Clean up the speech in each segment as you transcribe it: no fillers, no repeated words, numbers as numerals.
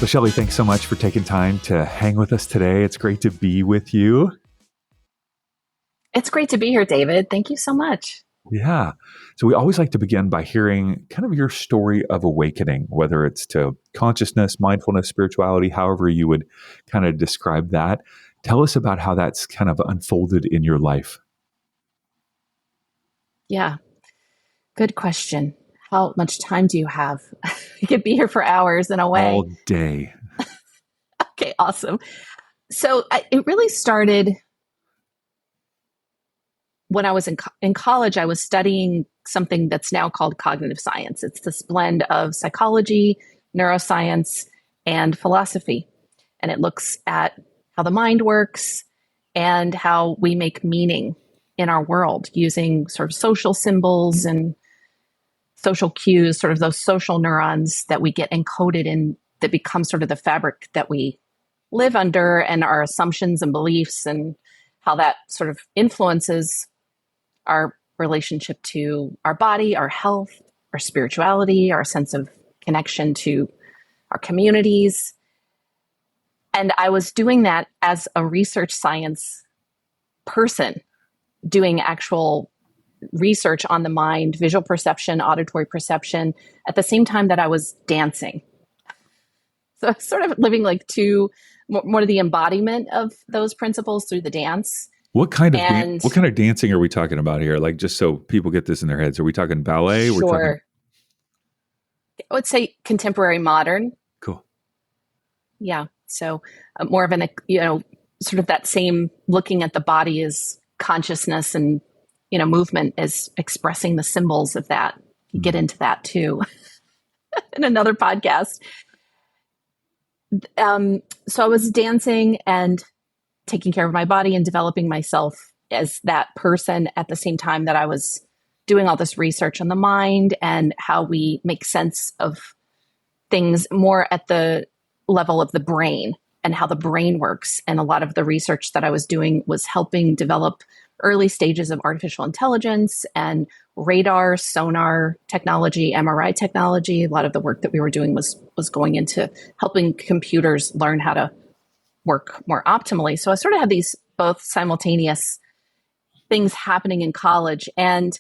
Well, Shelley, thanks so much for taking time to hang with us today. It's great to be with you. It's great to be here, David. Thank you so much. Yeah. So we always like to begin by hearing kind of your story of awakening, whether it's to consciousness, mindfulness, spirituality, however you would kind of describe that. Tell us about how that's kind of unfolded in your life. Yeah, good question. How much time do you have? You could be here for hours in a way. All day. Okay, awesome. So it really started when I was in college. I was studying something that's now called cognitive science. It's this blend of psychology, neuroscience, and philosophy. And it looks at how the mind works and how we make meaning in our world using sort of social symbols and social cues, sort of those social neurons that we get encoded in that become sort of the fabric that we live under, and our assumptions and beliefs, and how that sort of influences our relationship to our body, our health, our spirituality, our sense of connection to our communities. And I was doing that as a research science person, doing actual research on the mind, visual perception, auditory perception, at the same time that I was dancing. So I was sort of living like more of the embodiment of those principles through the dance. What kind of dancing are we talking about here? Like, just so people get this in their heads, are we talking ballet? Sure. I would say contemporary modern. Cool. Yeah. So more of sort of that same looking at the body as consciousness, and, movement as expressing the symbols of that. You get into that too in another podcast. So I was dancing and taking care of my body and developing myself as that person at the same time that I was doing all this research on the mind and how we make sense of things more at the level of the brain and how the brain works. And a lot of the research that I was doing was helping develop early stages of artificial intelligence and radar, sonar technology, MRI technology. A lot of the work that we were doing was going into helping computers learn how to work more optimally. So I sort of had these both simultaneous things happening in college. And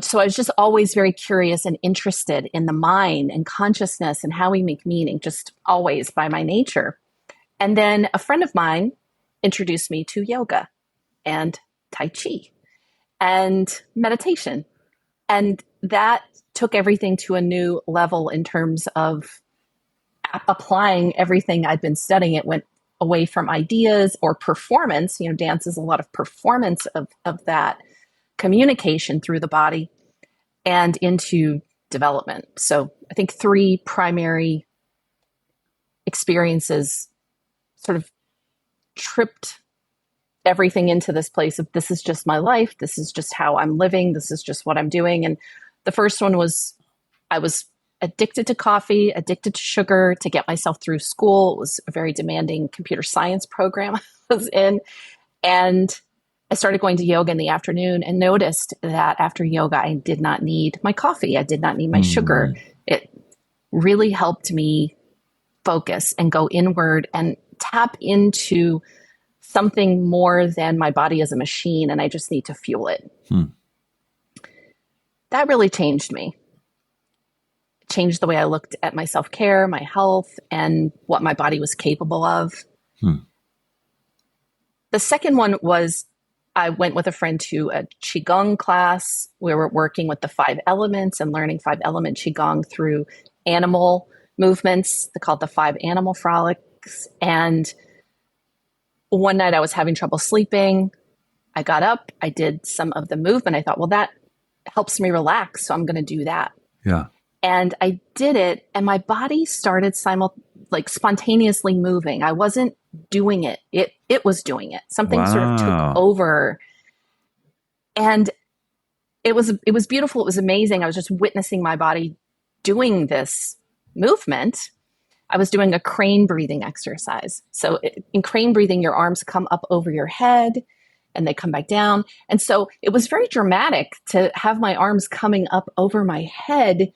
so I was just always very curious and interested in the mind and consciousness and how we make meaning, just always by my nature. And then a friend of mine introduced me to yoga and Tai Chi and meditation. And that took everything to a new level in terms of applying everything I'd been studying. It went away from ideas or performance. Dance is a lot of performance of that communication through the body, and into development. So I think 3 primary experiences sort of tripped everything into this place of, this is just my life. This is just how I'm living. This is just what I'm doing. And the first one was, I was addicted to coffee, addicted to sugar to get myself through school. It was a very demanding computer science program I was in. And I started going to yoga in the afternoon and noticed that after yoga, I did not need my coffee. I did not need my sugar. It really helped me focus and go inward and tap into something more than my body as a machine, and I just need to fuel it. That really changed me. It changed the way I looked at my self-care, my health, and what my body was capable of. The second one was, I went with a friend to a Qigong class. We were working with the 5 elements and learning 5-element Qigong through animal movements. They're called the 5 animal frolics. And one night I was having trouble sleeping. I got up, I did some of the movement. I thought, well, that helps me relax, so I'm going to do that. Yeah. And I did it, and my body started spontaneously moving. I wasn't doing it. It was doing it. Something sort of took over. And it was beautiful. It was amazing. I was just witnessing my body doing this movement. I was doing a crane breathing exercise. So in crane breathing, your arms come up over your head and they come back down. And so it was very dramatic to have my arms coming up over my head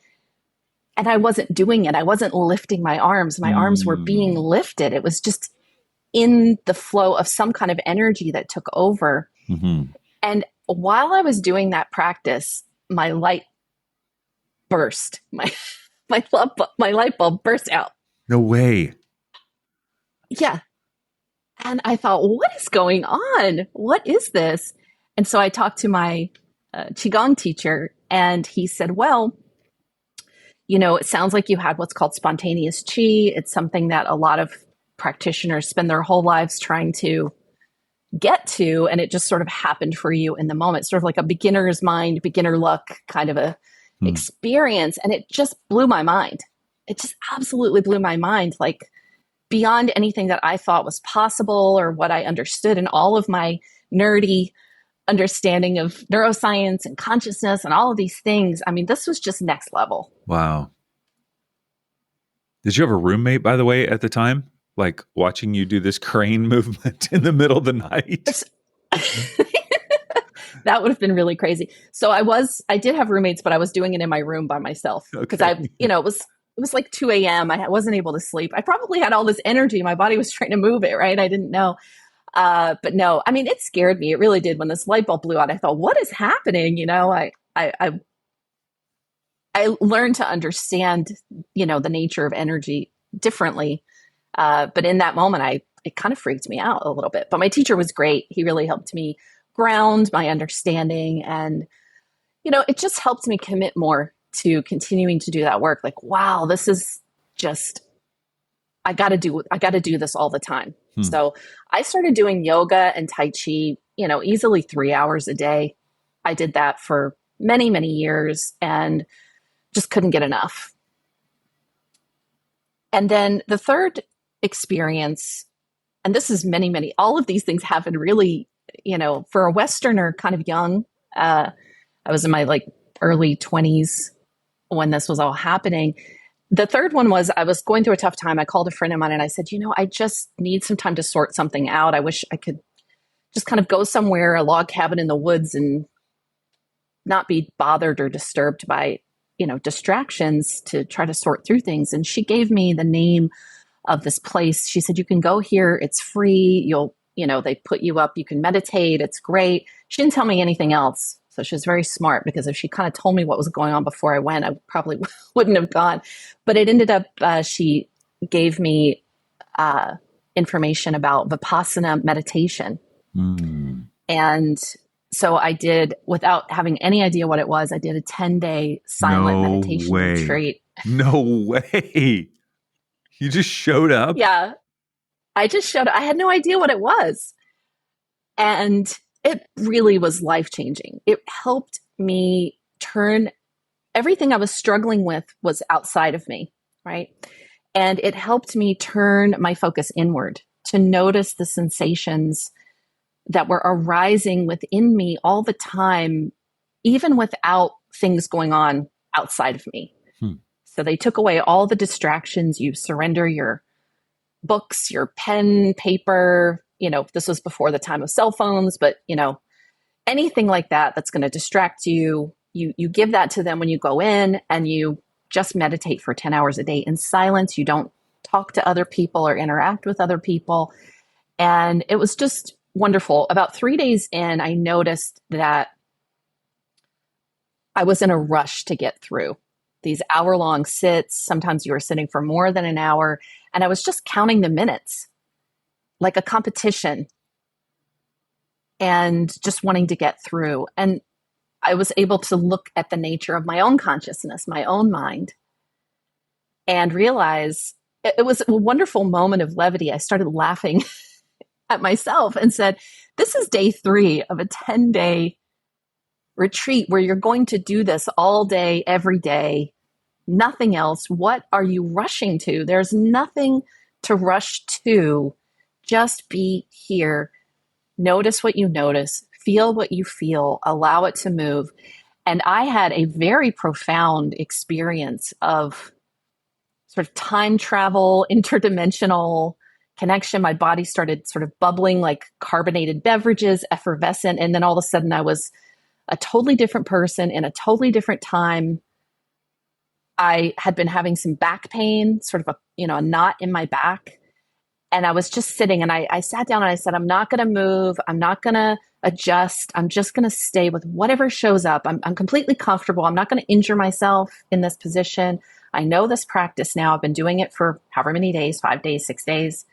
And I wasn't doing it. I wasn't lifting my arms. My arms were being Mm. lifted. It was just in the flow of some kind of energy that took over. Hmm. And while I was doing that practice, my light burst. My light bulb burst out. No way. Yeah. And I thought, what is going on? What is this? And so I talked to my Qigong teacher, and he said, well, it sounds like you had what's called spontaneous qi. It's something that a lot of practitioners spend their whole lives trying to get to, and it just sort of happened for you in the moment, sort of like a beginner's mind, beginner luck kind of a Hmm. experience. And it just blew my mind. It just absolutely blew my mind, like beyond anything that I thought was possible or what I understood, and all of my nerdy understanding of neuroscience and consciousness and all of these things. I mean, this was just next level. Wow. Did you have a roommate, by the way, at the time? Like watching you do this crane movement in the middle of the night? That would have been really crazy. So I did have roommates, but I was doing it in my room by myself because Okay. it was like 2 a.m. I wasn't able to sleep. I probably had all this energy. My body was trying to move it, right? I didn't know. But no, I mean, it scared me. It really did. When this light bulb blew out, I thought, what is happening? I learned to understand, the nature of energy differently. But in that moment, it kind of freaked me out a little bit. But my teacher was great. He really helped me ground my understanding. And, it just helped me commit more to continuing to do that work. Like, wow, this is just, I got to do this all the time. Hmm. So I started doing yoga and Tai Chi, easily 3 hours a day. I did that for many, many years and just couldn't get enough. And then the third experience, and this is many, many, all of these things happened really, for a Westerner, kind of young. I was in my like early 20s when this was all happening. The third one was I was going through a tough time. I called a friend of mine and I said, I just need some time to sort something out. I wish I could just kind of go somewhere, a log cabin in the woods, and not be bothered or disturbed by, distractions, to try to sort through things. And she gave me the name of this place. She said, you can go here. It's free. They put you up. You can meditate. It's great. She didn't tell me anything else. So she was very smart, because if she kind of told me what was going on before I went, I probably wouldn't have gone. But it ended up, she gave me information about Vipassana meditation. Mm. And so I did, without having any idea what it was, I did a 10-day silent No meditation way. retreat. No way. You just showed up? Yeah, I just showed up. I had no idea what it was. And it really was life-changing. It helped me turn everything I was struggling with was outside of me, right? And it helped me turn my focus inward, to notice the sensations that were arising within me all the time, even without things going on outside of me. Hmm. So they took away all the distractions. You surrender your books, your pen, paper. This was before the time of cell phones, but anything like that that's going to distract you, you give that to them when you go in, and you just meditate for 10 hours a day in silence. You don't talk to other people or interact with other people. And it was just wonderful. About 3 days in, I noticed that I was in a rush to get through these hour-long sits. Sometimes you were sitting for more than an hour, and I was just counting the minutes like a competition, and just wanting to get through. And I was able to look at the nature of my own consciousness, my own mind, and realize it was a wonderful moment of levity. I started laughing at myself and said, this is day 3 of a 10-day retreat where you're going to do this all day, every day, nothing else. What are you rushing to? There's nothing to rush to. Just be here. Notice what you notice. Feel what you feel. Allow it to move. And I had a very profound experience of sort of time travel, interdimensional connection. My body started sort of bubbling like carbonated beverages, effervescent. And then all of a sudden I was a totally different person in a totally different time. I had been having some back pain, sort of a knot in my back. And I was just sitting, and I sat down and I said, I'm not going to move. I'm not going to adjust. I'm just going to stay with whatever shows up. I'm completely comfortable. I'm not going to injure myself in this position. I know this practice now. I've been doing it for however many days, 5 days, 6 days.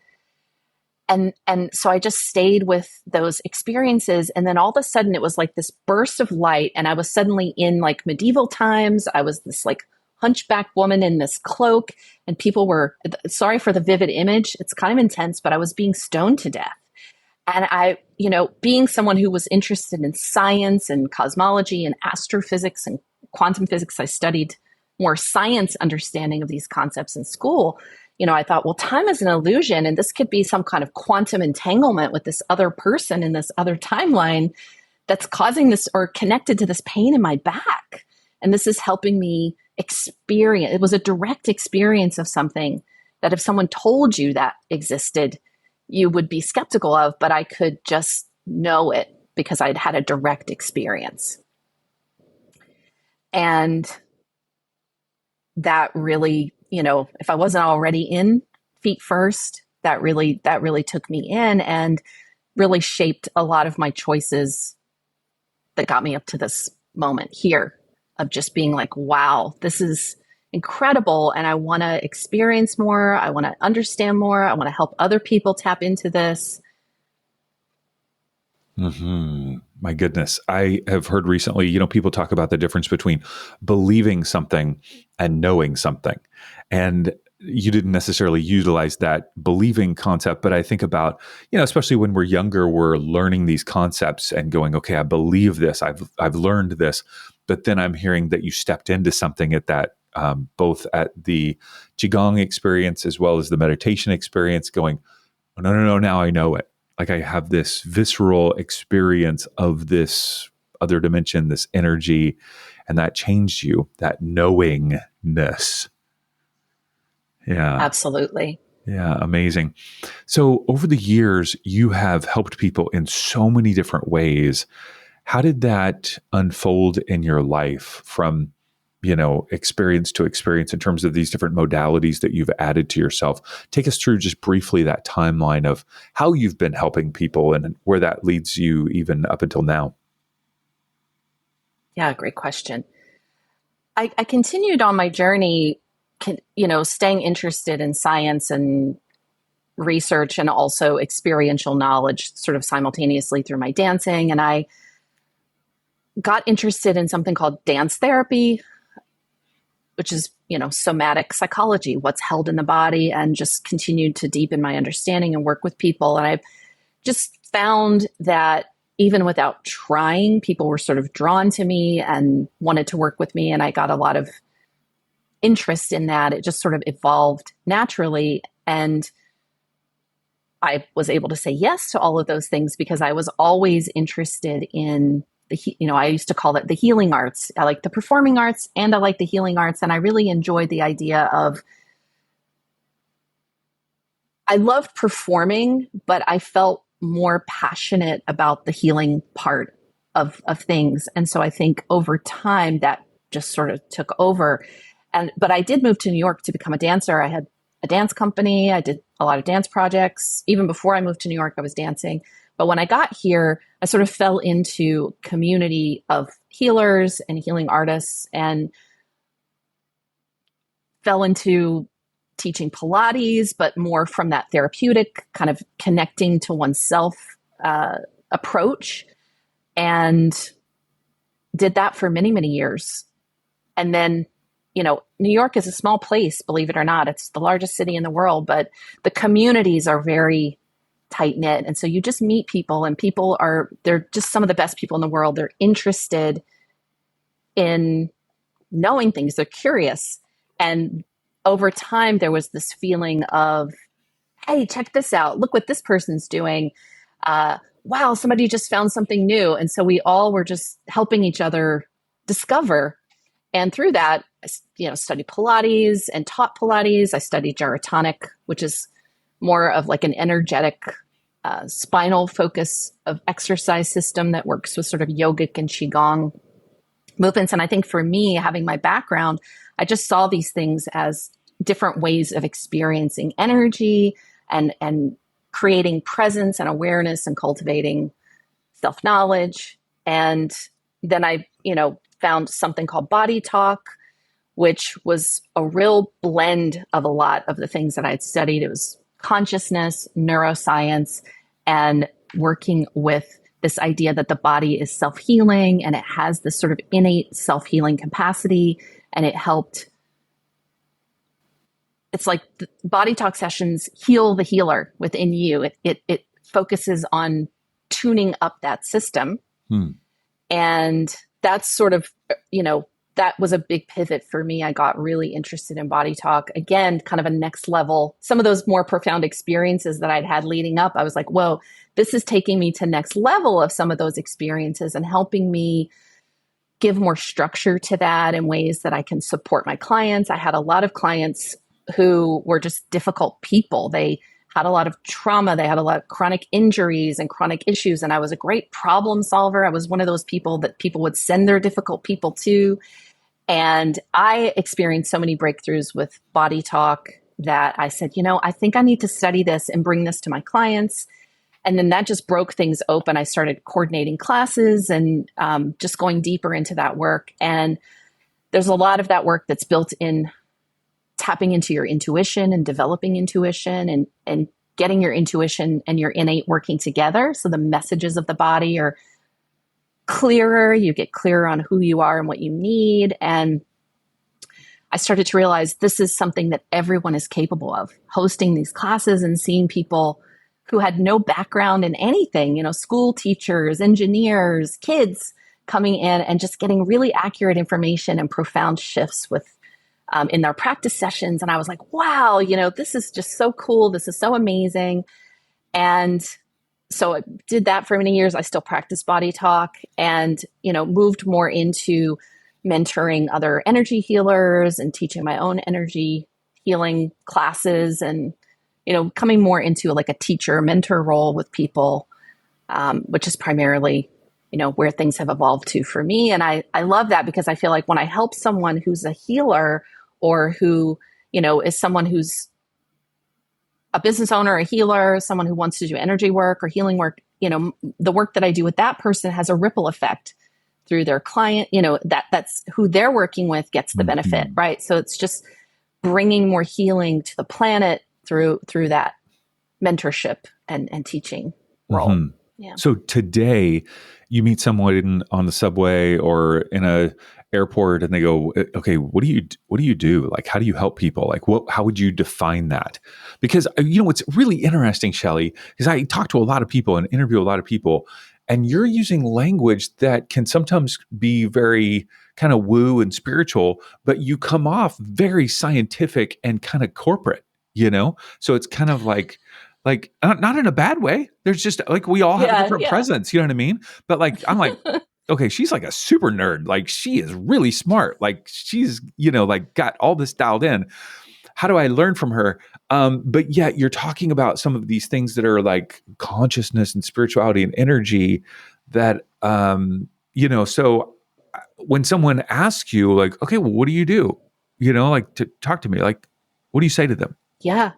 And so I just stayed with those experiences. And then all of a sudden it was like this burst of light. And I was suddenly in like medieval times. I was this like hunchback woman in this cloak, and people were, sorry for the vivid image, it's kind of intense, but I was being stoned to death. And I, being someone who was interested in science and cosmology and astrophysics and quantum physics, I studied more science understanding of these concepts in school. I thought, well, time is an illusion, and this could be some kind of quantum entanglement with this other person in this other timeline that's causing this or connected to this pain in my back. And this is helping me experience. It was a direct experience of something that if someone told you that existed, you would be skeptical of, but I could just know it because I'd had a direct experience. And that really, if I wasn't already in feet first, that really took me in and really shaped a lot of my choices that got me up to this moment here of just being like, wow, this is incredible. And I want to experience more. I want to understand more. I want to help other people tap into this. Mm-hmm. My goodness. I have heard recently, people talk about the difference between believing something and knowing something. And you didn't necessarily utilize that believing concept, but I think about, especially when we're younger, we're learning these concepts and going, okay, I believe this. I've learned this. But then I'm hearing that you stepped into something at that, both at the Qigong experience as well as the meditation experience, going, oh, no, now I know it. Like I have this visceral experience of this other dimension, this energy, and that changed you, that knowingness. Yeah. Absolutely. Yeah. Amazing. So over the years, you have helped people in so many different ways. How did that unfold in your life from, experience to experience in terms of these different modalities that you've added to yourself? Take us through just briefly that timeline of how you've been helping people and where that leads you even up until now. Yeah, great question. I continued on my journey, staying interested in science and research and also experiential knowledge sort of simultaneously through my dancing. And I got interested in something called dance therapy, which is, somatic psychology, what's held in the body, and just continued to deepen my understanding and work with people. And I just found that even without trying, people were sort of drawn to me and wanted to work with me. And I got a lot of interest in that. It just sort of evolved naturally. And I was able to say yes to all of those things because I was always interested in I used to call it the healing arts. I like the performing arts and I like the healing arts. And I really enjoyed the idea of, I loved performing, but I felt more passionate about the healing part of things. And so I think over time that just sort of took over. But I did move to New York to become a dancer. I had a dance company. I did a lot of dance projects. Even before I moved to New York, I was dancing. But when I got here, I sort of fell into community of healers and healing artists and fell into teaching Pilates, but more from that therapeutic kind of connecting to oneself approach, and did that for many, many years. And then, New York is a small place, believe it or not. It's the largest city in the world, but the communities are very tight knit. And so you just meet people, and they're just some of the best people in the world. They're interested in knowing things. They're curious. And over time, there was this feeling of, hey, check this out. Look what this person's doing. Wow, somebody just found something new. And so we all were just helping each other discover. And through that, I studied Pilates and taught Pilates. I studied gyrotonic, which is more of like an energetic spinal focus of exercise system that works with sort of yogic and qigong movements. And I think for me, having my background, I just saw these things as different ways of experiencing energy and creating presence and awareness and cultivating self-knowledge. And then I, found something called Body Talk, which was a real blend of a lot of the things that I'd studied. It was consciousness, neuroscience, and working with this idea that the body is self-healing and it has this sort of innate self-healing capacity. And it's like the Body Talk sessions heal the healer within you. It focuses on tuning up that system. And that's sort of, that was a big pivot for me. I got really interested in Body Talk. Again, kind of a next level. Some of those more profound experiences that I'd had leading up, I was like, whoa, this is taking me to next level of some of those experiences and helping me give more structure to that in ways that I can support my clients. I had a lot of clients who were just difficult people. They had a lot of trauma. They had a lot of chronic injuries and chronic issues. And I was a great problem solver. I was one of those people that people would send their difficult people to. And I experienced so many breakthroughs with Body Talk that I said, I think I need to study this and bring this to my clients. And then that just broke things open. I started coordinating classes and just going deeper into that work. And there's a lot of that work that's built in tapping into your intuition and developing intuition and getting your intuition and your innate working together. So the messages of the body are clearer. You get clearer on who you are and what you need. And I started to realize this is something that everyone is capable of, hosting these classes and seeing people who had no background in anything, school teachers, engineers, kids coming in and just getting really accurate information and profound shifts in their practice sessions. And I was like, wow, this is just so cool. This is so amazing. And so I did that for many years. I still practice Body Talk and, moved more into mentoring other energy healers and teaching my own energy healing classes and, coming more into like a teacher mentor role with people, which is primarily, where things have evolved to for me. And I love that because I feel like when I help someone who's a healer or who, is someone who's a business owner, a healer, someone who wants to do energy work or healing work, the work that I do with that person has a ripple effect through their client, that's who they're working with gets the benefit, right? So it's just bringing more healing to the planet through that mentorship and teaching role. Yeah. So today you meet someone on the subway or in a airport and they go, okay, what do you do? Like, how do you help people? Like, how would you define that? Because, what's really interesting, Shelley, is I talk to a lot of people and interview a lot of people, and you're using language that can sometimes be very kind of woo and spiritual, but you come off very scientific and kind of corporate, So it's kind of like not in a bad way. There's just like, we all have a different presence, you know what I mean? But like, I'm like, okay, she's like a super nerd. Like, she is really smart. Like, she's, like got all this dialed in. How do I learn from her? But yet you're talking about some of these things that are like consciousness and spirituality and energy that, so when someone asks you like, okay, well, what do you do? Like, to talk to me, like, what do you say to them? Yeah.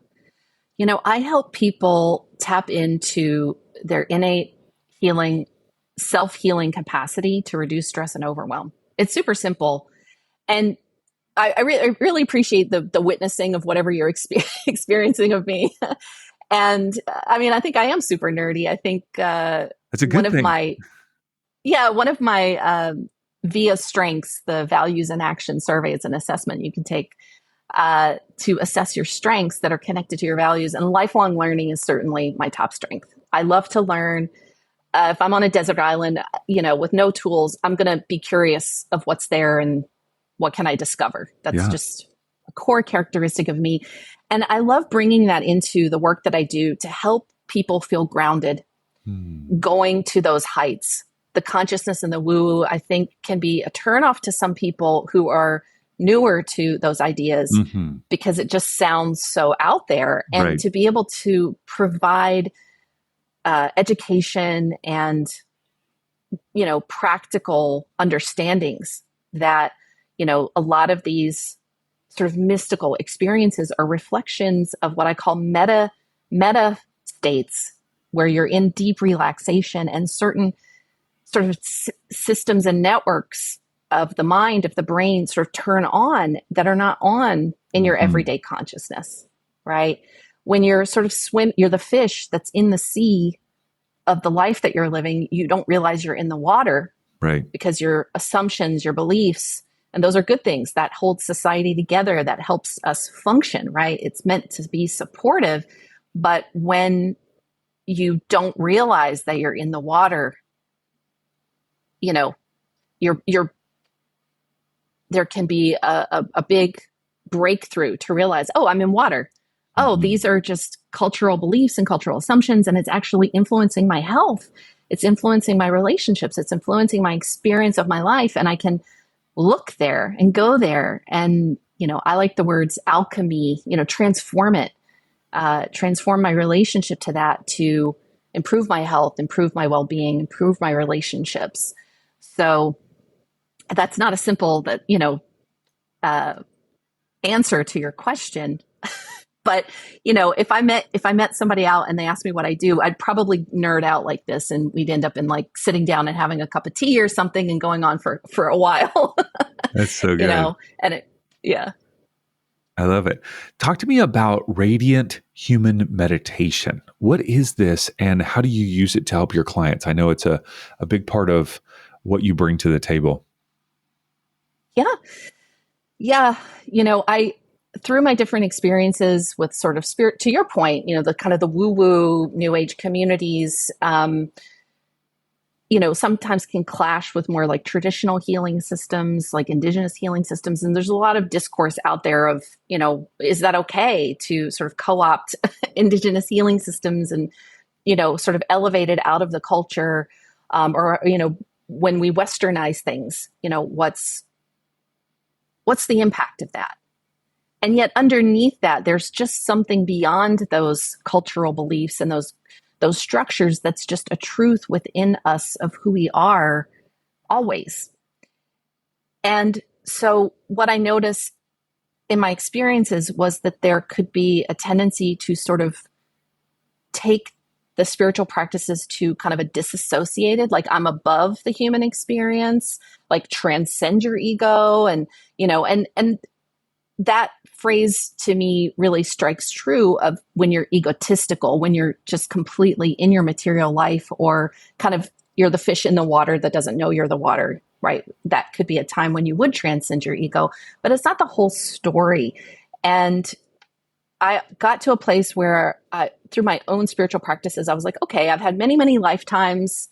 I help people tap into their innate healing, self-healing capacity to reduce stress and overwhelm. It's super simple. And I really appreciate the witnessing of whatever you're experiencing of me. And I think I am super nerdy. I think that's a good thing. One of my VIA strengths, the values and action survey, is an assessment you can take to assess your strengths that are connected to your values. And lifelong learning is certainly my top strength. I love to learn. If I'm on a desert island, with no tools, I'm going to be curious of what's there and what can I discover. That's just a core characteristic of me. And I love bringing that into the work that I do to help people feel grounded, going to those heights. The consciousness and the woo, I think, can be a turnoff to some people who are newer to those ideas because it just sounds so out there. And to be able to provide education and, practical understandings that, a lot of these sort of mystical experiences are reflections of what I call meta states, where you're in deep relaxation, and certain sort of systems and networks of the mind, of the brain, sort of turn on that are not on in your Hmm. everyday consciousness, right? When you're sort of you're the fish that's in the sea of the life that you're living, you don't realize you're in the water Right. because your assumptions, your beliefs, and those are good things that hold society together, that helps us function, right? It's meant to be supportive. But when you don't realize that you're in the water, you know, you're there can be a big breakthrough to realize, oh, I'm in water. Oh, Hmm. these are just cultural beliefs and cultural assumptions, and it's actually influencing my health. It's influencing my relationships. It's influencing my experience of my life. And I can look there and go there. And, I like the words alchemy, transform it, transform my relationship to that to improve my health, improve my well being, improve my relationships. So that's not a simple uh, answer to your question. But if I met somebody out and they asked me what I do, I'd probably nerd out like this, and we'd end up in like sitting down and having a cup of tea or something and going on for a while. That's so good. And yeah. I love it. Talk to me about radiant human meditation. What is this and how do you use it to help your clients? I know it's a big part of what you bring to the table. Yeah. Yeah. I, through my different experiences with sort of spirit, to your point, the kind of the woo woo new age communities, sometimes can clash with more like traditional healing systems, like indigenous healing systems. And there's a lot of discourse out there of, is that okay to sort of co opt indigenous healing systems and, sort of elevate it out of the culture? Or, when we westernize things, what's the impact of that? And yet underneath that, there's just something beyond those cultural beliefs and those structures that's just a truth within us of who we are always. And so what I noticed in my experiences was that there could be a tendency to sort of take the spiritual practices to kind of a disassociated, like I'm above the human experience, like transcend your ego. And, and that phrase to me really strikes true of when you're egotistical, when you're just completely in your material life, or kind of you're the fish in the water that doesn't know you're the water, right? That could be a time when you would transcend your ego, but it's not the whole story. And I got to a place where through my own spiritual practices, I was like, okay, I've had many, many lifetimes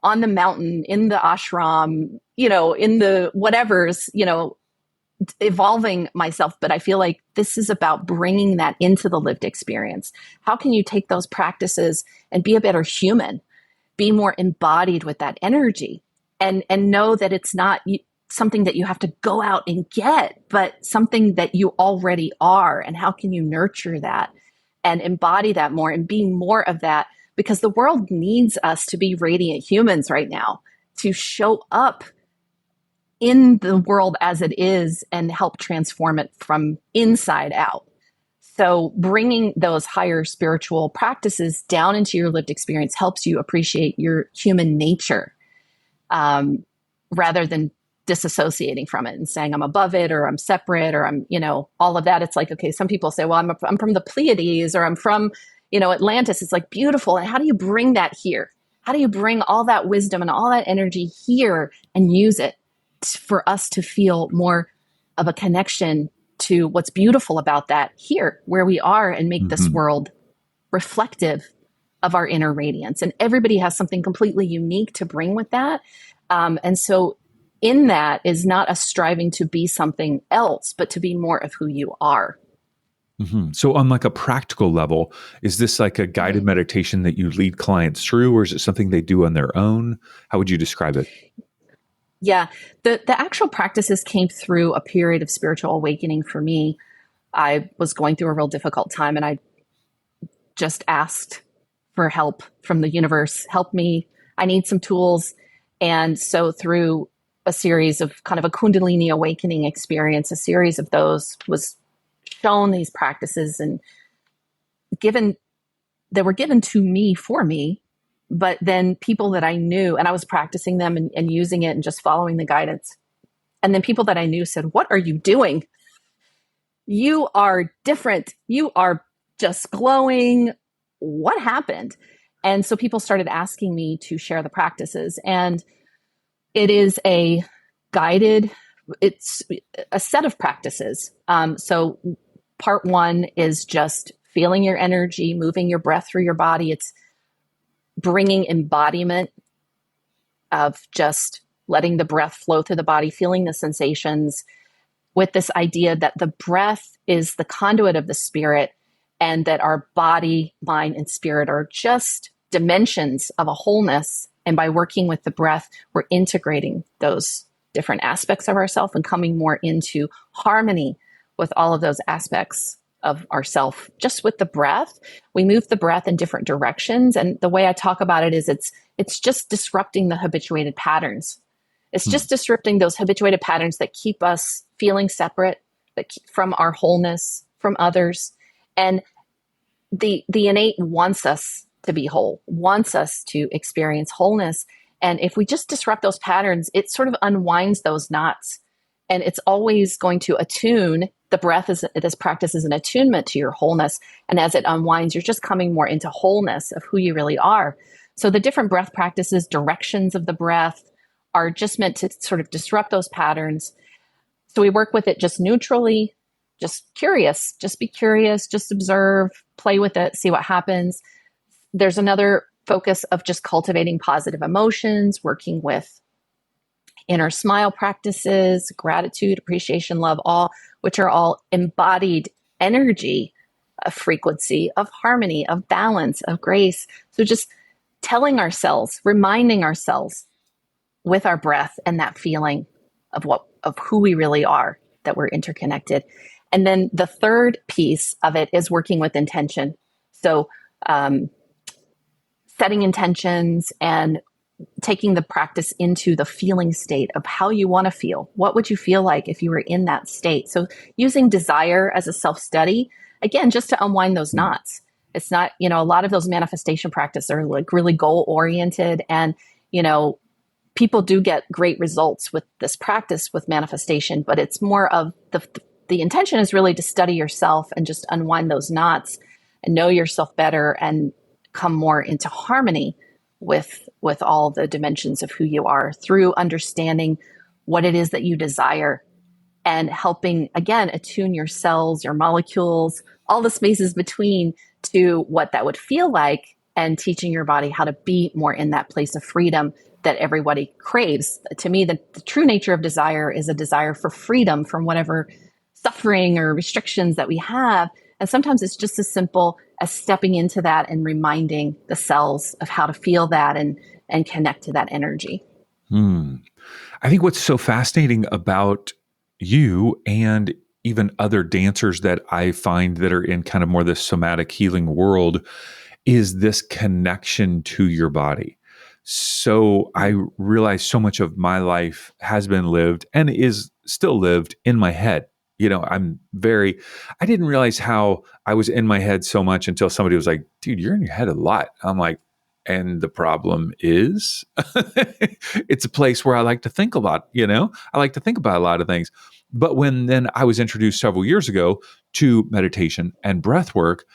on the mountain, in the ashram, in the whatevers, evolving myself. But I feel like this is about bringing that into the lived experience. How can you take those practices and be a better human, be more embodied with that energy, and know that it's not something that you have to go out and get, but something that you already are? And how can you nurture that and embody that more and be more of that? Because the world needs us to be radiant humans right now, to show up in the world as it is and help transform it from inside out. So bringing those higher spiritual practices down into your lived experience helps you appreciate your human nature, rather than disassociating from it and saying I'm above it, or I'm separate, or I'm, all of that. It's like, okay, some people say, well, I'm from the Pleiades, or I'm from, Atlantis. It's like beautiful. And how do you bring that here? How do you bring all that wisdom and all that energy here and use it for us to feel more of a connection to what's beautiful about that here, where we are, and make this Hmm. world reflective of our inner radiance? And everybody has something completely unique to bring with that. And so in that is not a striving to be something else, but to be more of who you are. Hmm. So, on like a practical level, is this like a guided Mhm. meditation that you lead clients through, or is it something they do on their own? How would you describe it? Yeah, the actual practices came through a period of spiritual awakening for me. I was going through a real difficult time, and I just asked for help from the universe. Help me. I need some tools. And so through a series of kind of a Kundalini awakening experience, a series of those, was shown these practices and given, they were given to me for me, but then people that I knew, and I was practicing them and using it and just following the guidance. And then people that I knew said, "What are you doing? You are different. You are just glowing. What happened?" And so people started asking me to share the practices. And it is a guided, it's a set of practices. So part one is just feeling your energy, moving your breath through your body. It's bringing embodiment of just letting the breath flow through the body, feeling the sensations, with this idea that the breath is the conduit of the spirit, and that our body, mind, and spirit are just dimensions of a wholeness. And by working with the breath, we're integrating those different aspects of ourself and coming more into harmony with all of those aspects of ourself. Just with the breath, we move the breath in different directions. And the way I talk about it is it's just disrupting the habituated patterns. It's Hmm. just disrupting those habituated patterns that keep us feeling separate, from our wholeness, from others. And the innate wants us to be whole, wants us to experience wholeness. And if we just disrupt those patterns, it sort of unwinds those knots. And it's always going to attune. The breath is, this practice is an attunement to your wholeness. And as it unwinds, you're just coming more into wholeness of who you really are. So the different breath practices, directions of the breath, are just meant to sort of disrupt those patterns. So we work with it just neutrally, just curious, just be curious, just observe, play with it, see what happens. There's another focus of just cultivating positive emotions, working with inner smile practices, gratitude, appreciation, love, all, which are all embodied energy of frequency, of harmony, of balance, of grace. So just telling ourselves, reminding ourselves with our breath and that feeling of who we really are, that we're interconnected. And then the third piece of it is working with intention. So setting intentions and taking the practice into the feeling state of how you want to feel. What would you feel like if you were in that state? So using desire as a self-study, again, just to unwind those Hmm. knots. It's not, a lot of those manifestation practices are like really goal oriented, and, people do get great results with this practice with manifestation, but it's more of the intention is really to study yourself and just unwind those knots and know yourself better and come more into harmony with all the dimensions of who you are through understanding what it is that you desire, and helping, again, attune your cells, your molecules, all the spaces between, to what that would feel like, and teaching your body how to be more in that place of freedom that everybody craves. To me, the true nature of desire is a desire for freedom from whatever suffering or restrictions that we have. And sometimes it's just as simple as stepping into that and reminding the cells of how to feel that and connect to that energy. Hmm. I think what's so fascinating about you and even other dancers that I find that are in kind of more the somatic healing world is this connection to your body. So I realize so much of my life has been lived and is still lived in my head. I didn't realize how I was in my head so much until somebody was like, dude, you're in your head a lot. I'm like, and the problem is it's a place where I like to think a lot, I like to think about a lot of things. But when then I was introduced several years ago to meditation and breath work,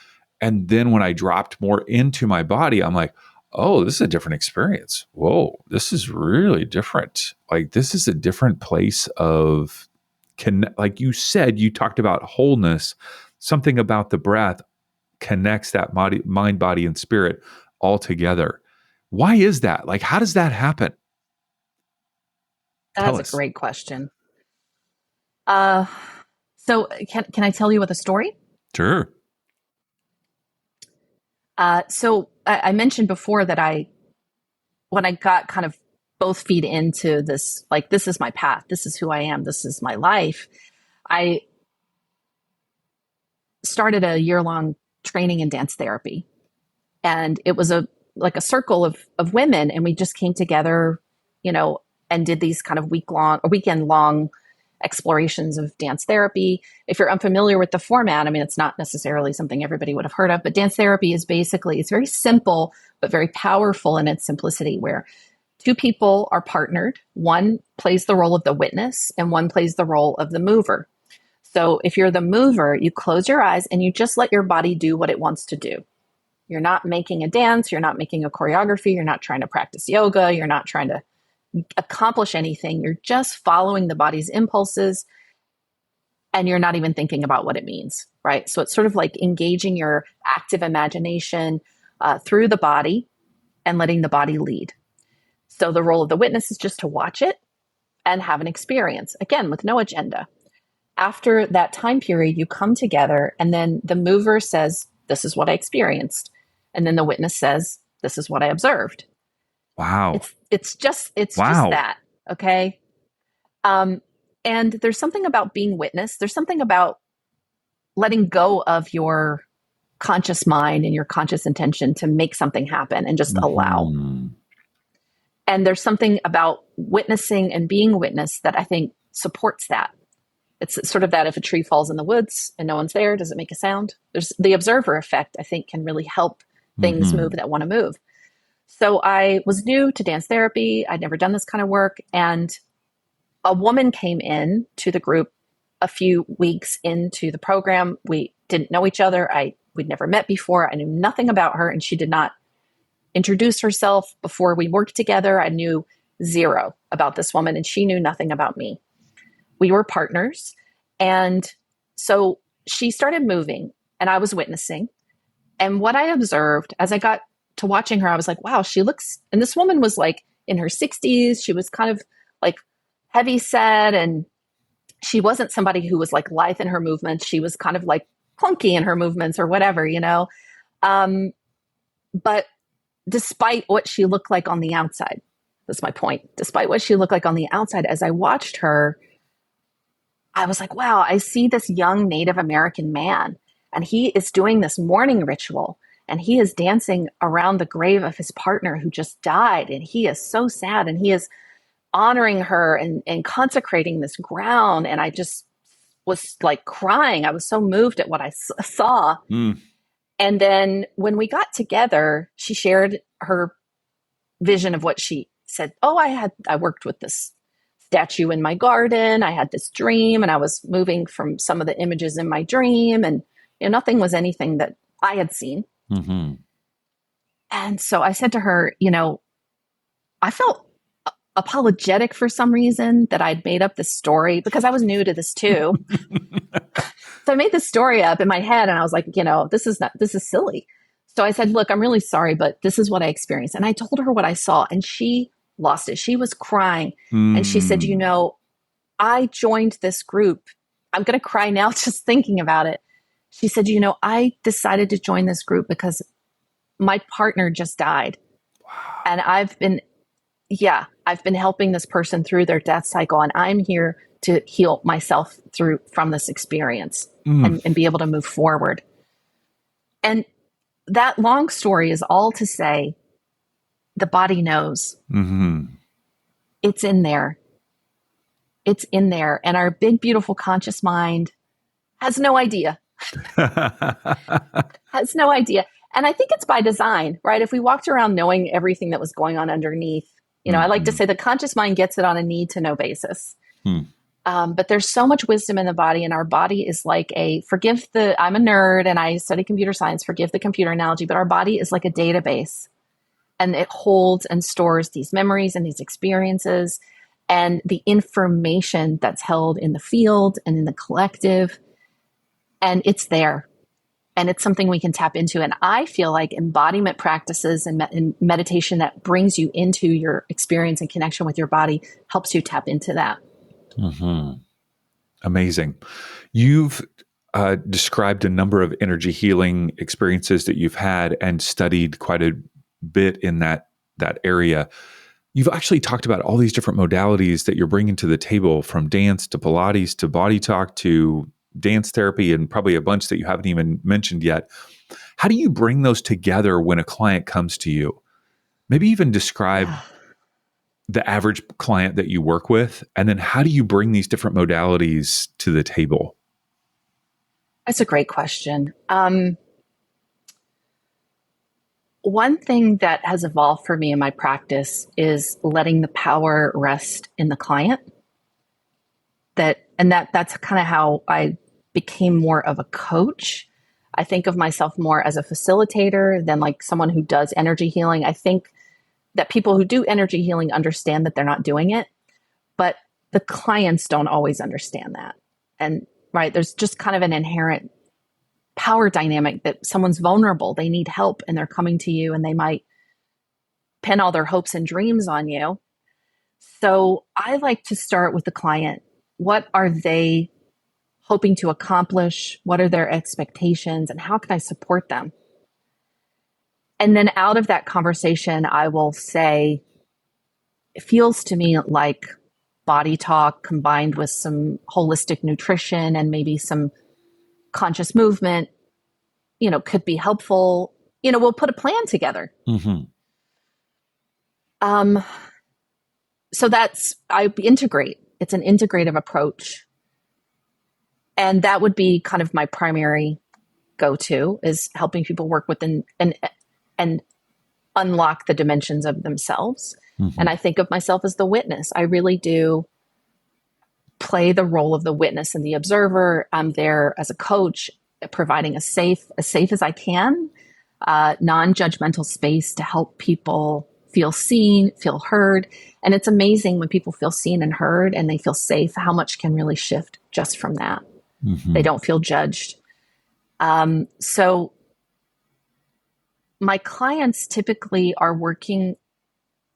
and then when I dropped more into my body, I'm like, oh, this is a different experience. Whoa, this is really different. Like, this is a different place of like you said, you talked about wholeness. Something about the breath connects that body, mind, body, and spirit all together. Why is that? Like, how does that happen? Tell That's a us. great question. Uh, so can I tell you with a story? Sure. So I mentioned before that when I got kind of both feet into this, like, this is my path, this is who I am, this is my life, I started a year-long training in dance therapy. And it was like a circle of women, and we just came together, you know, and did these kind of weekend long explorations of dance therapy. If you're unfamiliar with the format, I mean, it's not necessarily something everybody would have heard of, but dance therapy is basically, it's very simple, but very powerful in its simplicity, where two people are partnered. One plays the role of the witness and one plays the role of the mover. So if you're the mover, you close your eyes and you just let your body do what it wants to do. You're not making a dance, you're not making a choreography, you're not trying to practice yoga, you're not trying to accomplish anything. You're just following the body's impulses and you're not even thinking about what it means, right? So it's sort of like engaging your active imagination through the body and letting the body lead. So the role of the witness is just to watch it and have an experience, again, with no agenda. After that time period, you come together and then the mover says, this is what I experienced. And then the witness says, this is what I observed. Wow. It's just Wow. that, okay? And there's something about being witness. There's something about letting go of your conscious mind and your conscious intention to make something happen and just allow. And there's something about witnessing and being witness that I think supports that. It's sort of that if a tree falls in the woods and no one's there, does it make a sound? There's the observer effect, I think, can really help things move that want to move. So I was new to dance therapy. I'd never done this kind of work. And a woman came in to the group a few weeks into the program. We didn't know each other. We'd never met before. I knew nothing about her, and she did not introduce herself before we worked together. I knew zero about this woman, and she knew nothing about me. We were partners. And so she started moving, and I was witnessing. And what I observed as I got to watching her, I was like, wow, she looks, and this woman was like in her 60s. She was kind of like heavy set, and she wasn't somebody who was like lithe in her movements. She was kind of like clunky in her movements or whatever, you know. But despite what she looked like on the outside, that's my point. Despite what she looked like on the outside, as I watched her, I was like, wow, I see this young Native American man, and he is doing this morning ritual, and he is dancing around the grave of his partner who just died, and he is so sad, and he is honoring her and consecrating this ground. And I just was like crying. I was so moved at what I saw. And then when we got together, she shared her vision of what she said. Oh, I worked with this statue in my garden. I had this dream, and I was moving from some of the images in my dream, and nothing was anything that I had seen. And so I said to her, I felt apologetic for some reason that I'd made up this story, because I was new to this too. So I made this story up in my head, and I was like, this is silly. So I said, look, I'm really sorry, but this is what I experienced. And I told her what I saw, and she lost it. She was crying. And she said, I joined this group. I'm going to cry now just thinking about it. She said, I decided to join this group because my partner just died. Wow. And I've been helping this person through their death cycle, and I'm here to heal myself from this experience and be able to move forward. And that long story is all to say, the body knows. It's in there. It's in there. And our big, beautiful conscious mind has no idea. Has no idea. And I think it's by design, right? If we walked around knowing everything that was going on underneath, I like to say the conscious mind gets it on a need to know basis. But there's so much wisdom in the body, and our body is like I'm a nerd and I study computer science, forgive the computer analogy, but our body is like a database, and it holds and stores these memories and these experiences and the information that's held in the field and in the collective. And it's there. And it's something we can tap into. And I feel like embodiment practices and meditation that brings you into your experience and connection with your body helps you tap into that. Amazing. You've described a number of energy healing experiences that you've had and studied quite a bit in that area. You've actually talked about all these different modalities that you're bringing to the table, from dance to Pilates to body talk to dance therapy, and probably a bunch that you haven't even mentioned yet. How do you bring those together when a client comes to you? Maybe even describe the average client that you work with? And then how do you bring these different modalities to the table? That's a great question. One thing that has evolved for me in my practice is letting the power rest in the client. That's kind of how I became more of a coach. I think of myself more as a facilitator than like someone who does energy healing. I think that people who do energy healing understand that they're not doing it, but the clients don't always understand that. And right, there's just kind of an inherent power dynamic that someone's vulnerable, they need help, and they're coming to you and they might pin all their hopes and dreams on you. So I like to start with the client. What are they hoping to accomplish? What are their expectations? And how can I support them? And then out of that conversation, I will say, it feels to me like body talk combined with some holistic nutrition and maybe some conscious movement, could be helpful. We'll put a plan together. Mm-hmm. So I integrate. It's an integrative approach. And that would be kind of my primary go-to, is helping people work within and unlock the dimensions of themselves. Mm-hmm. And I think of myself as the witness. I really do play the role of the witness and the observer. I'm there as a coach, providing as safe as I can, non-judgmental space to help people feel seen, feel heard. And it's amazing when people feel seen and heard and they feel safe, how much can really shift just from that. Mm-hmm. They don't feel judged. So my clients typically are working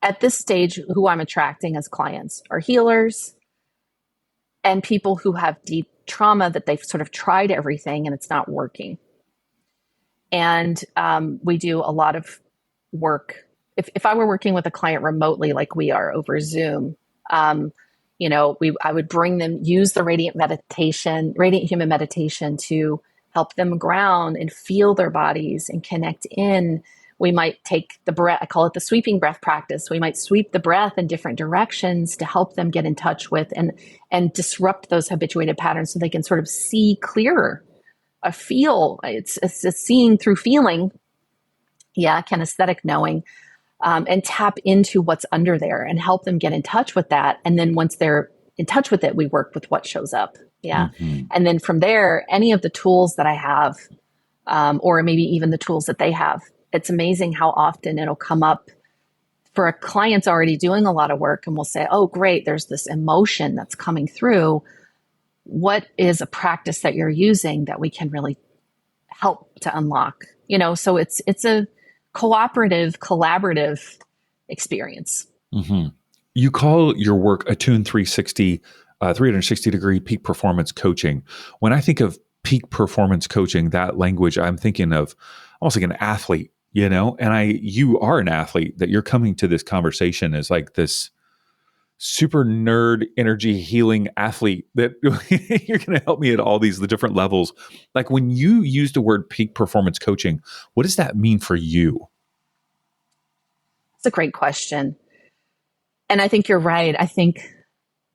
at this stage. Who I'm attracting as clients are healers and people who have deep trauma that they've sort of tried everything and it's not working. And we do a lot of work. If I were working with a client remotely, like we are over Zoom, I would bring them, use the radiant human meditation to help them ground and feel their bodies and connect in. We might take the breath, I call it the sweeping breath practice. We might sweep the breath in different directions to help them get in touch with and disrupt those habituated patterns so they can sort of see clearer. It's seeing through feeling. Yeah, kinesthetic knowing. And tap into what's under there and help them get in touch with that. And then once they're in touch with it, we work with what shows up. Yeah. Mm-hmm. And then from there, any of the tools that I have, or maybe even the tools that they have, it's amazing how often it'll come up for a client's already doing a lot of work and we'll say, oh, great, there's this emotion that's coming through. What is a practice that you're using that we can really help to unlock? So it's a cooperative, collaborative experience. Mm-hmm. You call your work Attune 360-degree peak performance coaching. When I think of peak performance coaching, that language, I'm thinking of almost like an athlete, and you are an athlete, that you're coming to this conversation as like this super nerd energy healing athlete that you're going to help me at all the different levels. Like when you use the word peak performance coaching, what does that mean for you? It's a great question. And I think you're right. I think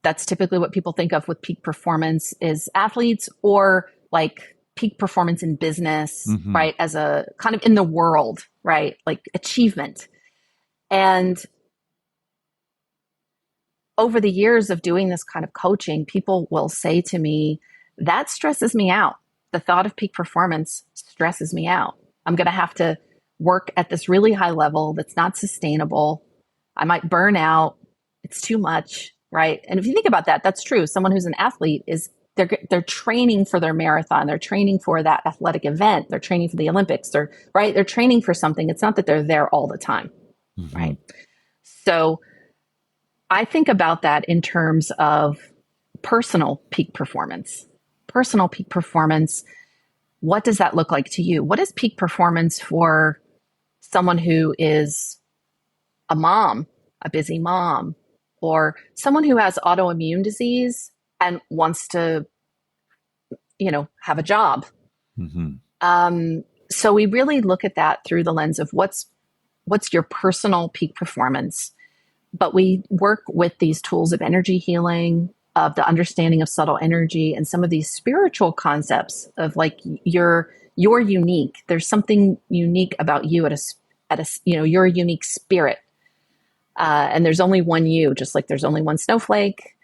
that's typically what people think of with peak performance is athletes or like peak performance in business, mm-hmm. right? As a kind of in the world, right? Like achievement. And over the years of doing this kind of coaching, people will say to me, that stresses me out. The thought of peak performance stresses me out. I'm going to have to work at this really high level that's not sustainable. I might burn out. It's too much, right? And if you think about that, that's true. Someone who's an athlete they're training for their marathon. They're training for that athletic event. They're training for the Olympics. They're training for something. It's not that they're there all the time, mm-hmm. right? So I think about that in terms of personal peak performance. Personal peak performance, what does that look like to you? What is peak performance for someone who is a mom, a busy mom, or someone who has autoimmune disease and wants to, have a job? Mm-hmm. So we really look at that through the lens of what's your personal peak performance. But we work with these tools of energy healing, of the understanding of subtle energy, and some of these spiritual concepts of like you're unique. There's something unique about you at a you're a unique spirit, and there's only one you, just like there's only one snowflake.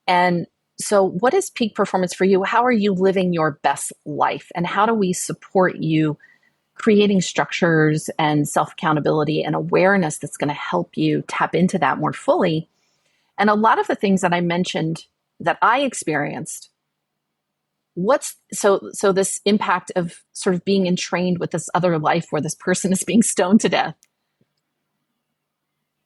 And so, what is peak performance for you? How are you living your best life, and how do we support you creating structures and self accountability and awareness that's going to help you tap into that more fully? And a lot of the things that I mentioned that I experienced, what's so this impact of sort of being entrained with this other life where this person is being stoned to death.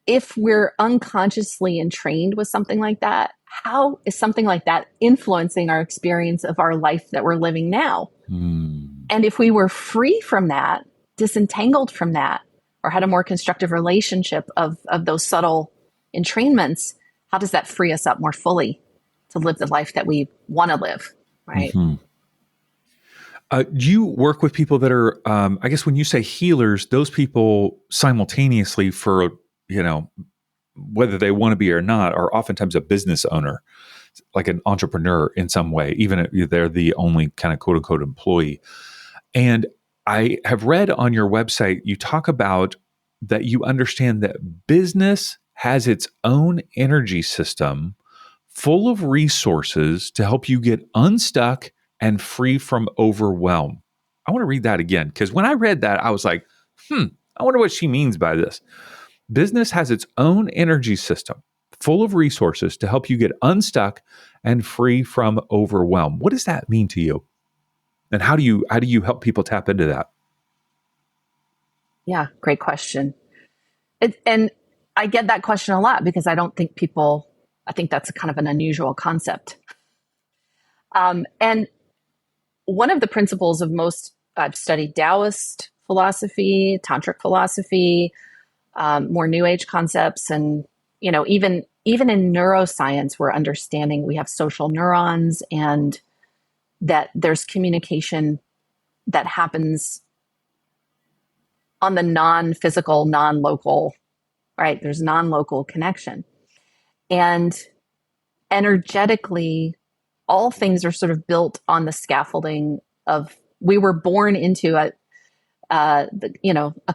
If we're unconsciously entrained with something like that, how is something like that influencing our experience of our life that we're living now? And if we were free from that, disentangled from that, or had a more constructive relationship of those subtle entrainments, how does that free us up more fully to live the life that we want to live, right? Do you work with people that are, I guess when you say healers, those people simultaneously for, whether they want to be or not, are oftentimes a business owner, like an entrepreneur in some way, even if they're the only kind of quote unquote employee. And I have read on your website, you talk about that you understand that business has its own energy system full of resources to help you get unstuck and free from overwhelm. I want to read that again, because when I read that, I was like, I wonder what she means by this. Business has its own energy system full of resources to help you get unstuck and free from overwhelm. What does that mean to you? And how do you help people tap into that? Yeah, great question. And I get that question a lot because I think that's a kind of an unusual concept. And one of the principles of I've studied Taoist philosophy, tantric philosophy, more New Age concepts, and even in neuroscience, we're understanding we have social neurons and that there's communication that happens on the non-physical, non-local, right? There's non-local connection. And energetically, all things are sort of built on the scaffolding of we were born into a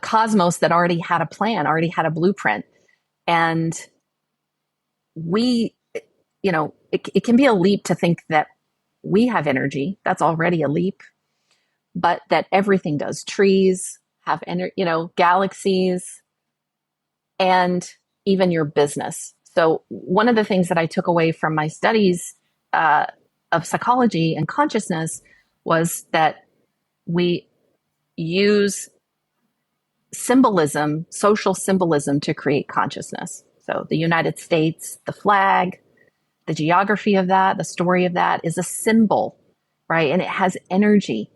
cosmos that already had a plan, already had a blueprint. And it can be a leap to think that we have energy. That's already a leap, but that everything does. Trees have galaxies, and even your business. So one of the things that I took away from my studies of psychology and consciousness was that we use symbolism, social symbolism, to create consciousness. So the United States, the flag, the geography of that, the story of that is a symbol, right? And it has energy.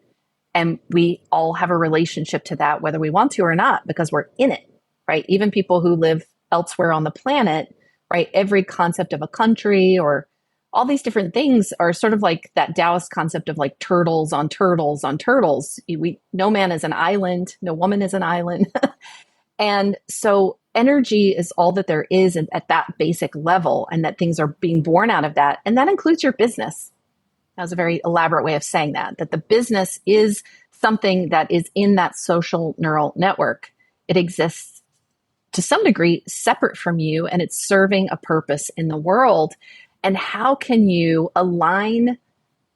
And we all have a relationship to that, whether we want to or not, because we're in it, right? Even people who live elsewhere on the planet, right? Every concept of a country or all these different things are sort of like that Taoist concept of like turtles on turtles on turtles. No man is an island, no woman is an island. And so energy is all that there is at that basic level, and that things are being born out of that. And that includes your business. That was a very elaborate way of saying that the business is something that is in that social neural network. It exists to some degree separate from you, and it's serving a purpose in the world. And how can you align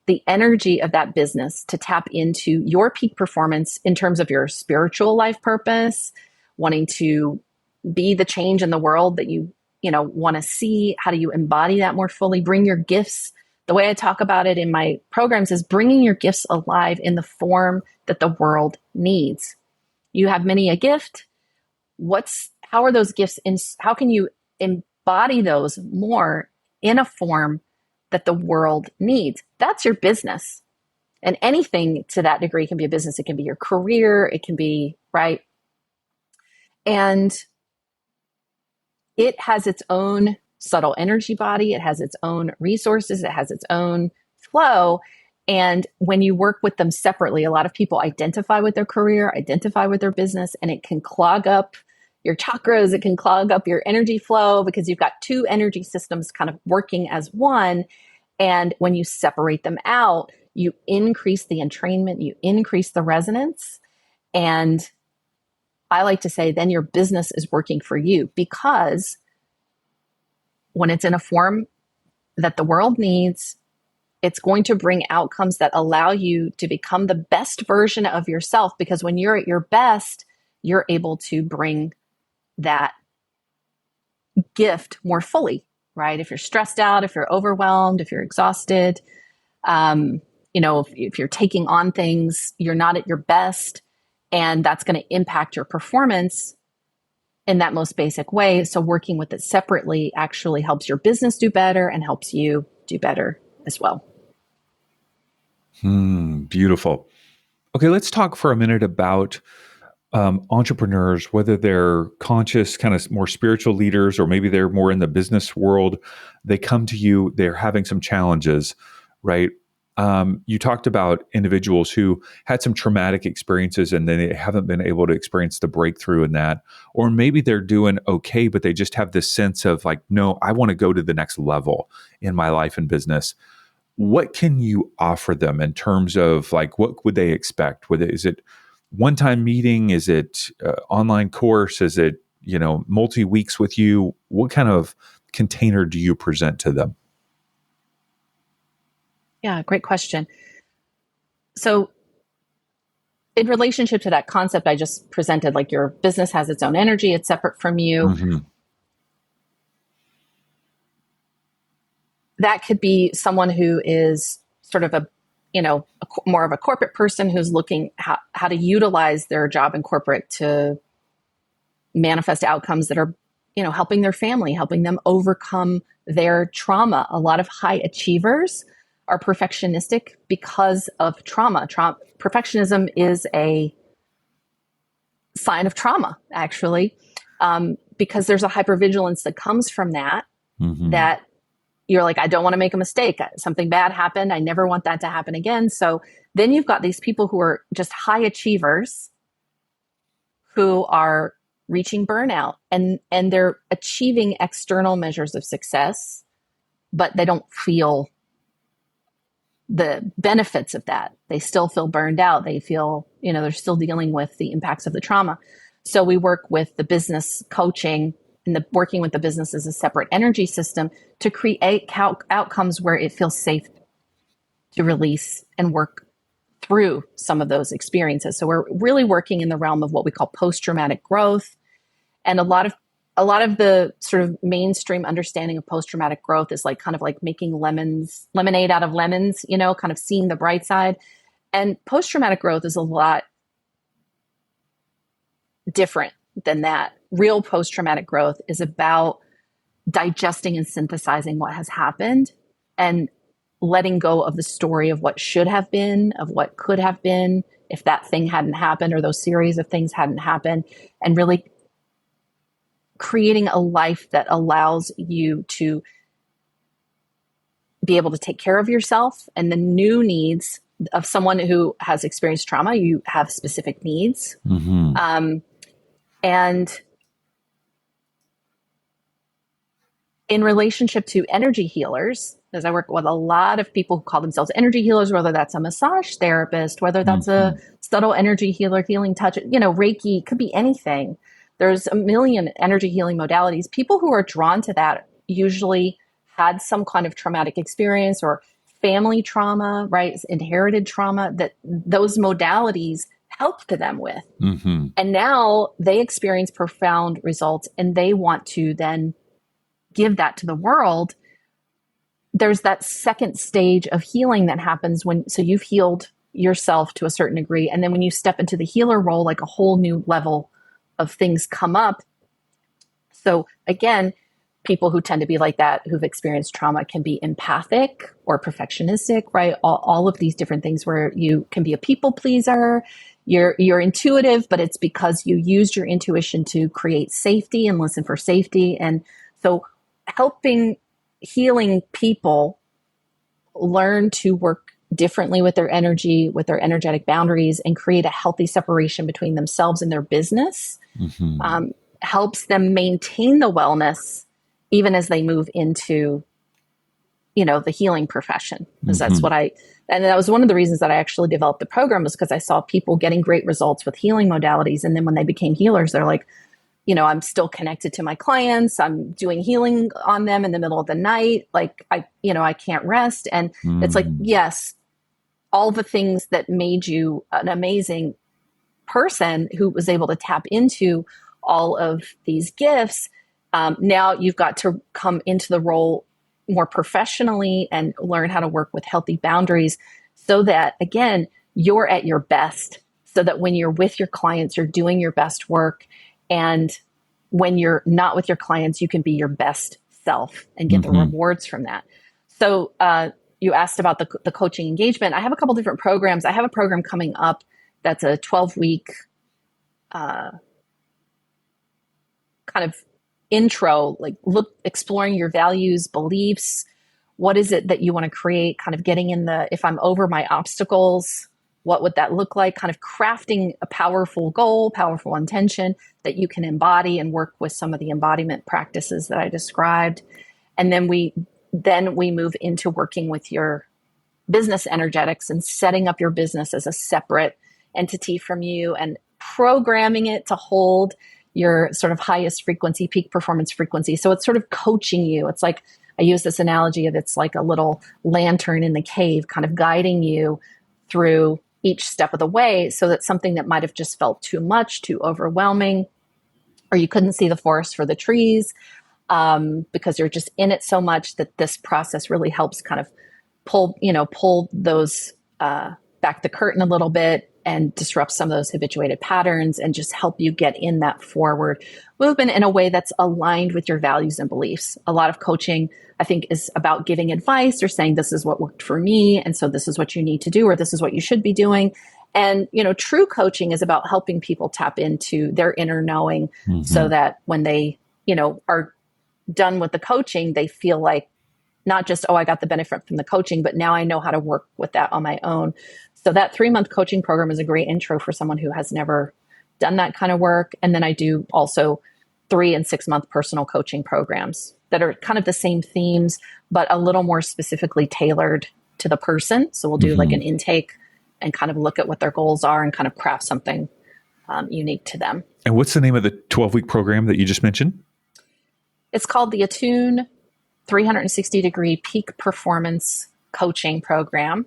the energy of that business to tap into your peak performance in terms of your spiritual life purpose, wanting to be the change in the world that you want to see? How do you embody that more fully? Bring your gifts. The way I talk about it in my programs is bringing your gifts alive in the form that the world needs. You have many a gift. How are those gifts how can you embody those more in a form that the world needs? That's your business. And anything to that degree can be a business. It can be your career. It can be, right? And it has its own subtle energy body. It has its own resources. It has its own flow. And when you work with them separately, a lot of people identify with their career, identify with their business, and it can clog up your chakras. It can clog up your energy flow because you've got two energy systems kind of working as one. And when you separate them out, you increase the entrainment, you increase the resonance. And I like to say then your business is working for you, because when it's in a form that the world needs, it's going to bring outcomes that allow you to become the best version of yourself. Because when you're at your best, you're able to bring that gift more fully, right? If you're stressed out, if you're overwhelmed, if you're exhausted, if you're taking on things, you're not at your best, and that's going to impact your performance in that most basic way. So working with it separately actually helps your business do better and helps you do better as well. Beautiful. Okay, let's talk for a minute about entrepreneurs, whether they're conscious, kind of more spiritual leaders, or maybe they're more in the business world. They come to you, they're having some challenges, right? You talked about individuals who had some traumatic experiences and they haven't been able to experience the breakthrough in that. Or maybe they're doing okay, but they just have this sense of like, no, I want to go to the next level in my life and business. What can you offer them in terms of like, what would they expect? Is it one-time meeting? Is it online course? Is it, multi-weeks with you? What kind of container do you present to them? Yeah, great question. So in relationship to that concept I just presented, like your business has its own energy, it's separate from you. Mm-hmm. That could be someone who is sort of more of a corporate person who's looking how to utilize their job in corporate to manifest outcomes that are, helping their family, helping them overcome their trauma. A lot of high achievers are perfectionistic because of trauma. Perfectionism is a sign of trauma, actually, because there's a hypervigilance that comes from that, that you're like, I don't want to make a mistake. Something bad happened. I never want that to happen again. So then you've got these people who are just high achievers who are reaching burnout, and they're achieving external measures of success, but they don't feel the benefits of that. They still feel burned out. They feel, they're still dealing with the impacts of the trauma. So we work with the business coaching and working with the business as a separate energy system to create outcomes where it feels safe to release and work through some of those experiences. So we're really working in the realm of what we call post-traumatic growth. And a lot of the sort of mainstream understanding of post-traumatic growth is like kind of like making lemonade out of lemons, kind of seeing the bright side. And post-traumatic growth is a lot different than that. Real post-traumatic growth is about digesting and synthesizing what has happened and letting go of the story of what should have been, of what could have been if that thing hadn't happened or those series of things hadn't happened, and really creating a life that allows you to be able to take care of yourself and the new needs of someone who has experienced trauma. You have specific needs. And in relationship to energy healers, as I work with a lot of people who call themselves energy healers, whether that's a massage therapist, whether that's a subtle energy healer, healing touch, Reiki, could be anything. There's a million energy healing modalities. People who are drawn to that usually had some kind of traumatic experience or family trauma, right? Inherited trauma that those modalities helped them with. And now they experience profound results and they want to then give that to the world. There's that second stage of healing that happens so you've healed yourself to a certain degree. And then when you step into the healer role, like a whole new level of things come up. So again, people who tend to be like that, who've experienced trauma, can be empathic or perfectionistic, right? All of these different things where you can be a people pleaser. You're intuitive, but it's because you used your intuition to create safety and listen for safety. And so healing people learn to work differently with their energy, with their energetic boundaries, and create a healthy separation between themselves and their business. helps them maintain the wellness even as they move into, the healing profession. Because that's Hmm. what and that was one of the reasons that I actually developed the program, was because I saw people getting great results with healing modalities. And then when they became healers, they're like, I'm still connected to my clients. I'm doing healing on them in the middle of the night. Like I can't rest. And it's like, Hmm. yes, all the things that made you an amazing person who was able to tap into all of these gifts. Now you've got to come into the role more professionally and learn how to work with healthy boundaries so that, again, you're at your best. So that when you're with your clients, you're doing your best work. And when you're not with your clients, you can be your best self and get the Hmm. rewards from that. So, you asked about the coaching engagement. I have a couple different programs. I have a program coming up that's a 12-week kind of intro, like exploring your values, beliefs. What is it that you want to create? Kind of getting in if I'm over my obstacles, what would that look like? Kind of crafting a powerful goal, powerful intention that you can embody and work with some of the embodiment practices that I described. And then we move into working with your business energetics and setting up your business as a separate entity from you and programming it to hold your sort of highest frequency, peak performance frequency. So it's sort of coaching you. It's like, I use this analogy of, it's like a little lantern in the cave, kind of guiding you through each step of the way, so that something that might have just felt too much, too overwhelming, or you couldn't see the forest for the trees, because you're just in it so much, that this process really helps kind of pull those back the curtain a little bit and disrupt some of those habituated patterns and just help you get in that forward movement in a way that's aligned with your values and beliefs. A lot of coaching, I think, is about giving advice or saying, this is what worked for me, and so this is what you need to do, or this is what you should be doing. And, true coaching is about helping people tap into their inner knowing, so Hmm. that when they, are done with the coaching, they feel like, not just, oh, I got the benefit from the coaching, but now I know how to work with that on my own. So that 3-month coaching program is a great intro for someone who has never done that kind of work. And then I do also 3 and 6-month personal coaching programs that are kind of the same themes, but a little more specifically tailored to the person. So we'll do like Hmm. an intake and kind of look at what their goals are and kind of craft something unique to them. And what's the name of the 12-week program that you just mentioned? It's called the Attune 360-degree peak performance coaching program.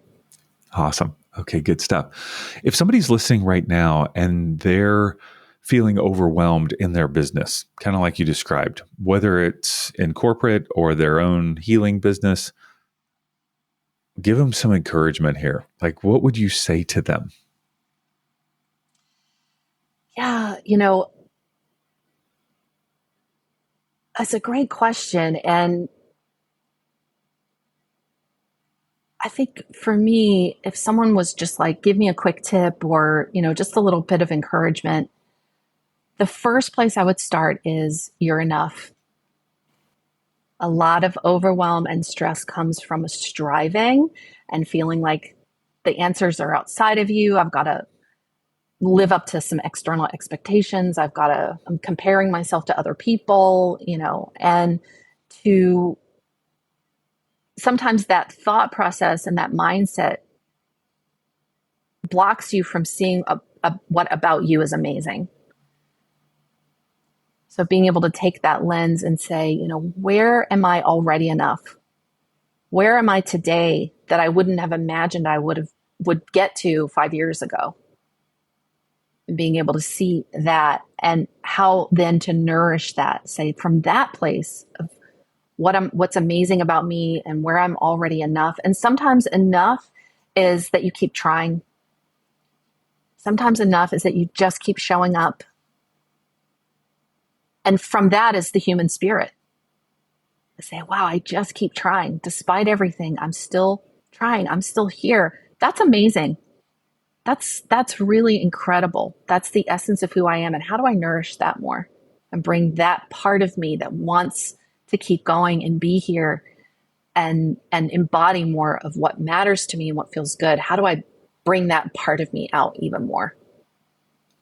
Awesome. Okay, good stuff. If somebody's listening right now and they're feeling overwhelmed in their business, kind of like you described, whether it's in corporate or their own healing business, give them some encouragement here. Like, what would you say to them? Yeah, that's a great question. And I think for me, if someone was just like, give me a quick tip or, just a little bit of encouragement, the first place I would start is, you're enough. A lot of overwhelm and stress comes from striving and feeling like the answers are outside of you. I've got to live up to some external expectations. I'm comparing myself to other people, and to sometimes that thought process and that mindset blocks you from seeing what about you is amazing. So being able to take that lens and say, where am I already enough? Where am I today that I wouldn't have imagined I would get to 5 years ago? And being able to see that, and how then to nourish that, say from that place of what's amazing about me and where I'm already enough. And sometimes enough is that you keep trying. Sometimes enough is that you just keep showing up. And from that is the human spirit. To say, wow, I just keep trying. Despite everything, I'm still trying. I'm still here. That's amazing. That's really incredible. That's the essence of who I am. And how do I nourish that more and bring that part of me that wants to keep going and be here and embody more of what matters to me and what feels good? How do I bring that part of me out even more?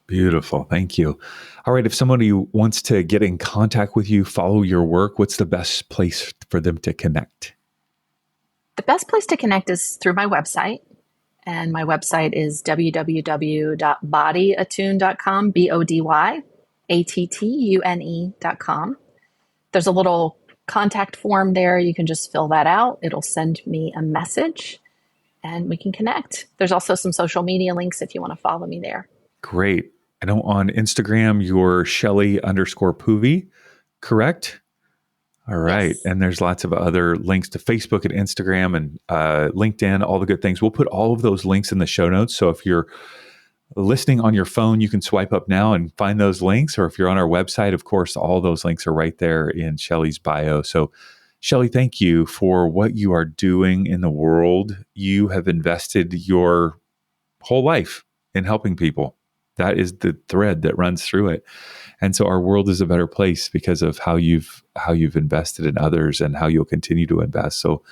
Beautiful. Thank you. All right. If somebody wants to get in contact with you, follow your work, what's the best place for them to connect? The best place to connect is through my website. And my website is www.bodyattune.com, BODYATTUNE.com. There's a little contact form there. You can just fill that out. It'll send me a message and we can connect. There's also some social media links if you want to follow me there. Great. I know on Instagram, you're Shelley_Poovey, correct? All right. Yes. And there's lots of other links to Facebook and Instagram and LinkedIn, all the good things. We'll put all of those links in the show notes. So if you're listening on your phone, you can swipe up now and find those links. Or if you're on our website, of course, all those links are right there in Shelley's bio. So, Shelley, thank you for what you are doing in the world. You have invested your whole life in helping people. That is the thread that runs through it. And so our world is a better place because of how you've invested in others and how you'll continue to invest. So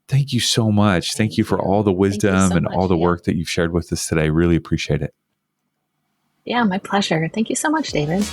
thank you so much. Thank you for all the wisdom so and all much. the work that you've shared with us today. Really appreciate it. Yeah, my pleasure. Thank you so much, David.